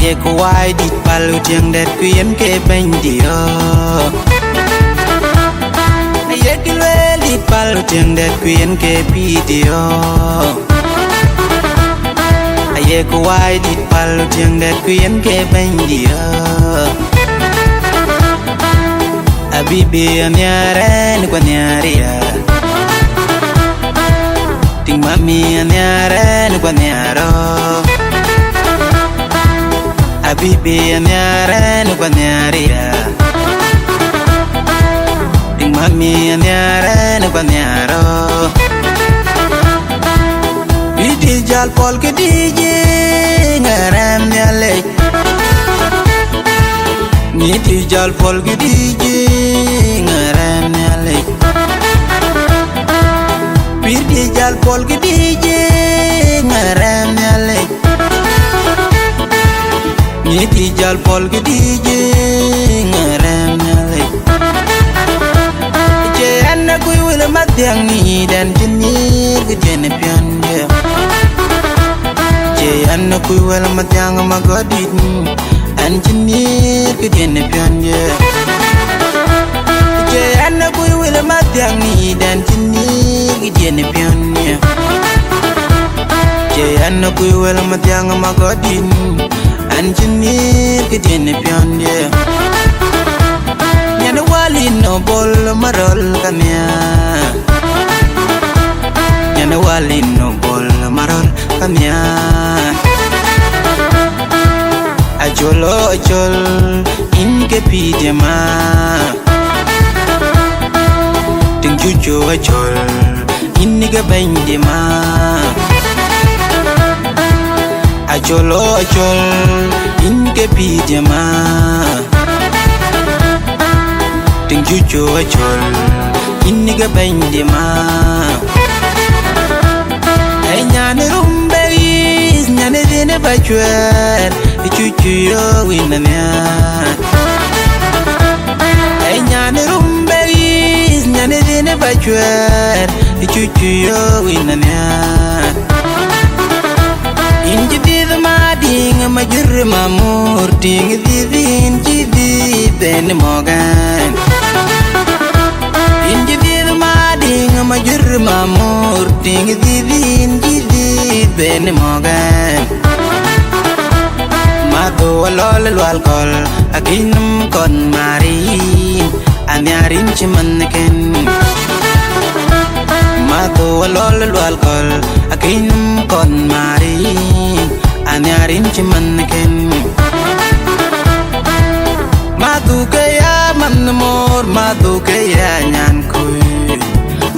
Aye ko wai dit palu tiang det kuyen ke bendio. Aye kilwe dit palu tiang det kuyen ke video. Aye ko wai dit palu tiang det kuyen ke bendio. Abibi anyare ni kwa nyaria. Ting mami anyare ni kwa nyaro. Abibi anyare ni kwa nyaria. Ting mami anyare ni kwa nyaro. Bidi jal pol ke dije ngaram nyale. Niti jal pol ke dije ngaram nyale. Bidi jal pol ke dije ngaram nyale. Niti jal pol ke dije ngaram nyale. Je anna kuy wala madyang ni dan jenir ke jene piande. Je anna kuy wala madyang magodit an jenir ke jene piande. Je anna kuy wala madyang ni dan jenir ke jene piande. Je anna kuy wala madyang magodit Anjini kejene piande. Nyana wali no bol marol kamya. Nyana wali no bol marol kamya. Ajolo ajol inke pijama. Ting jujo ajol inke benjama. Ajolo ajol inke pijama. Ting jujo ajol inke benjama. Ay nyane rumbeis nyane dine bachwer ichuchu yo winamya. Ay nyane rumbeis nyane dine bachwer ichuchu yo winamya. Inji did mading majur mamur ting didin jidi ben mogan. Inji did mading majur mamur ting didin jidi ben mogan. Matu walol walkol akinum kon marin anyarin chimanken. Matu walol walkol akinum kon marin anyarin chimanken. Matu kaya man mor matu kaya nyan kuy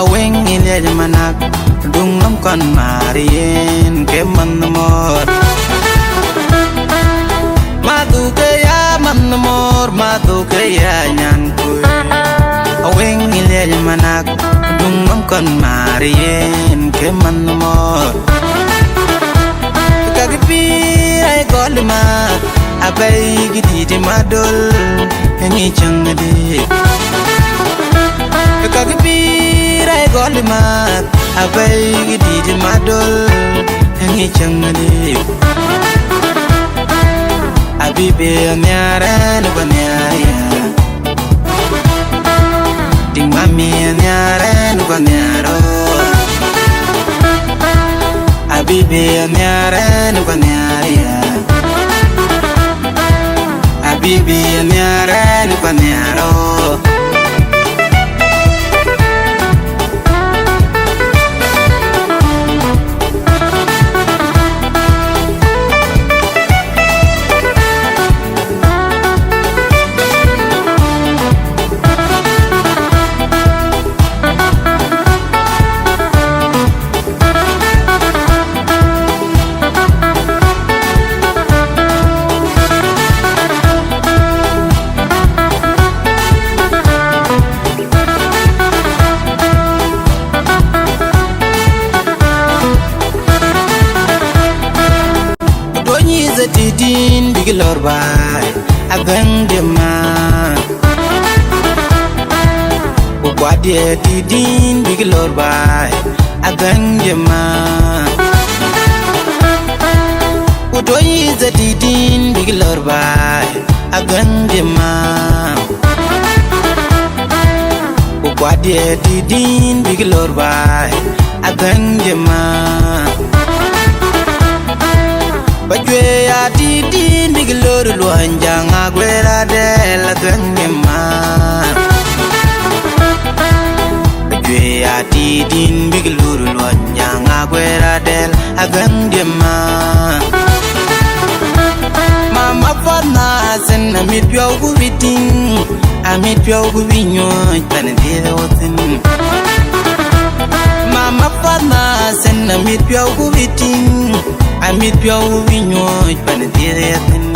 aweng ilya manak dungam kon marin ke man mor. Matu kaya man mor matu kaya nyan kuy aweng ilya manak dungam kon marin ke man mor. Kagipir ay golma abay gidi madol ngi changade. Kagipir ay golma abay gidi madol ngi changade. Abibe anyara no banyaya. Ting mami anyara no banyaro. Abibe anyara no banyaya. Abibe anyara no banyaro. Tidin bigilor bay abang dema. Ubwadie tidin bigilor bay abang dema. Toyi za didin big lor bai agande ma Ukwadi didin big lor bai agande ma Bajwe ya didin big lor luanjang agwera del agande ma Bajwe ya didin big lor luanjang agwera del agande ma Mama fana sen amit pyo gu biting amit pyo gu binyo tan dire wotin Mama fana sen amit pyo gu biting amit pyo gu binyo tan dire wotin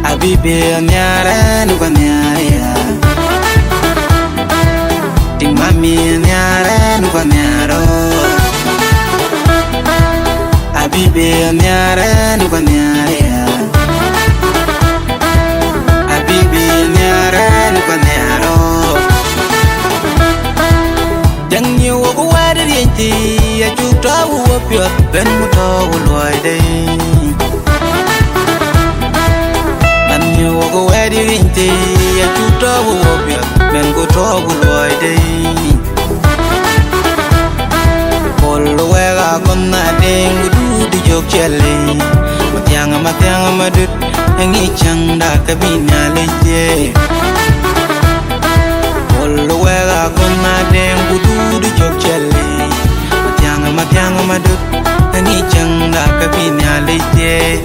Abibe nyara nu kwanyara Ting mami nyara nu kwanyaro Abibe nyara nu kwanyara Abibe nyara nu kwanyaro Jangi wo ko wadi yenti ya chukta wo pyo ben muto loy dei Jangi wo ko wadi yenti ya chukta wo pyo ben ko to loy dei Polo wega konna ding di jok chele Matianga madut Yangi changda kabinya leje Polo wega konna ding di jok chele Matianga madut Yangi changda kabinya leje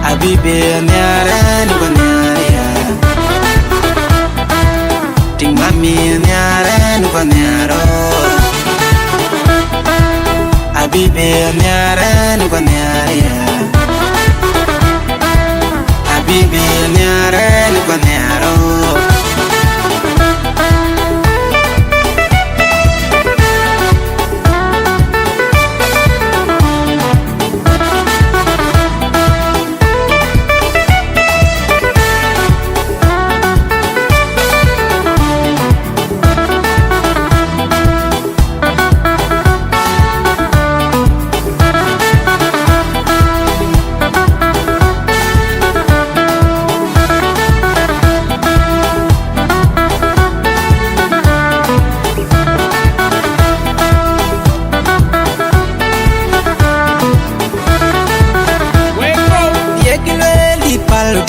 Abibe nyara ni kwanyara Ting mami nyara ni kwanyaro Abibe nyara nu kwanyara Abibe nyara nu kwanyaro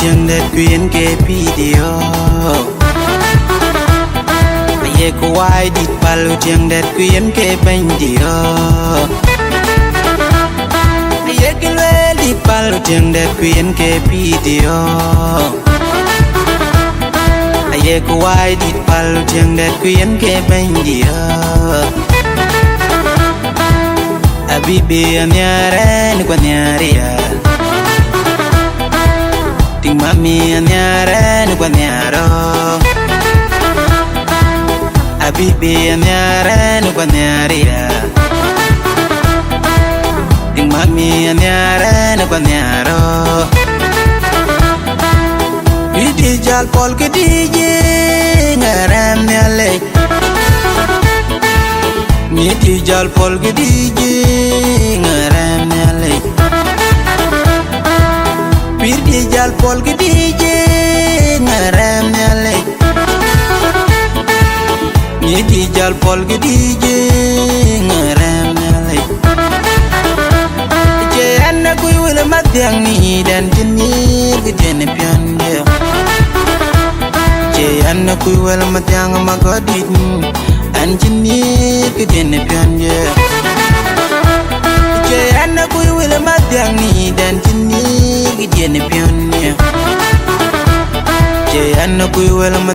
Tiang dat kuyen ke video Aye ko wai dit palu tiang dat kuyen ke bandio Aye ke lwe dit palu tiang dat kuyen ke video Aye ko wai dit palu tiang dat kuyen ke bandio Abibe nyara ni kwanyara Ting mami nyara nu kwanyaro Abibe nyara nu kwanyara Ting mami nyara nu kwanyaro Idi jal pol ke dije ngaram nyale Idi jal pol ke dije ngaram nyale Pirdi jal pol ke dije ngaram nyale Pirdi jal pol ke dije ngaram nyale Je anna kuy wala madyang ni dan jenir ke jene pian dia Je anna kuy wala madyang magodit an jenir ke jene pian dia Je anna kuy wala madyang ni dan jenir Gidene pionia Je anna kuy wala